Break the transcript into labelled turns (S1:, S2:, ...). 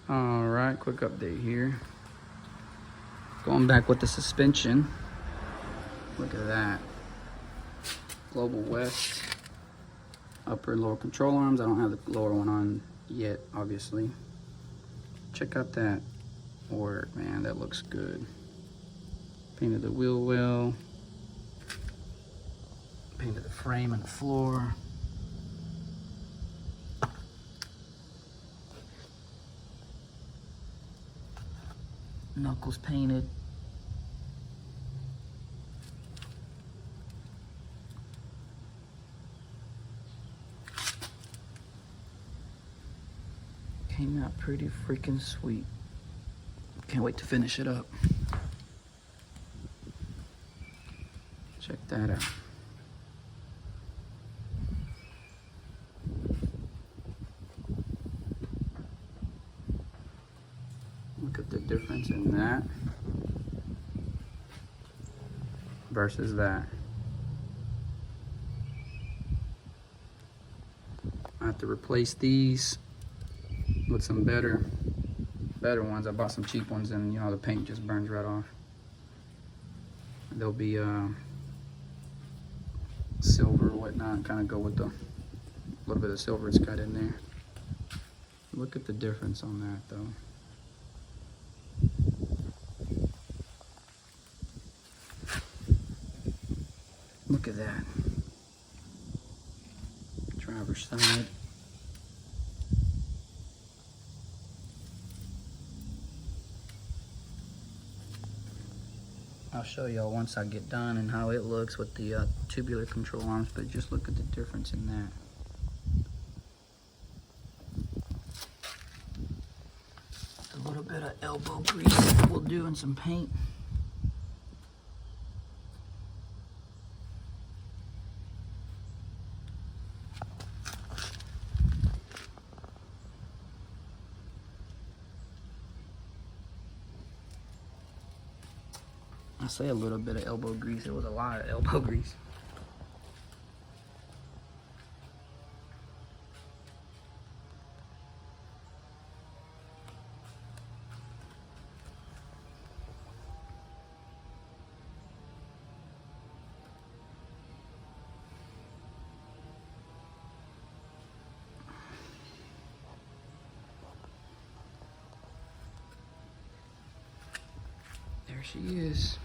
S1: All right, quick update here. Going back with the suspension. Look at that. Global West. Upper and lower control arms. I don't have the lower one on yet, obviously. Check out that work, man. That looks good. Painted the wheel well. Painted the frame and the floor. Knuckles painted. Came out pretty freaking sweet. Can't wait to finish it up. Check that out. Look at the difference in that versus that. I have to replace these with some better ones. I bought some cheap ones and you know the paint just burns right off. They'll be silver or whatnot, kind of go with the little bit of silver it's got in there. Look at the difference on that though. Look at that. Driver's side. I'll show y'all once I get done and how it looks with the tubular control arms, but just look at the difference in that. A little bit of elbow grease will do and some paint. I say a little bit of elbow grease, it was a lot of elbow grease. There she is.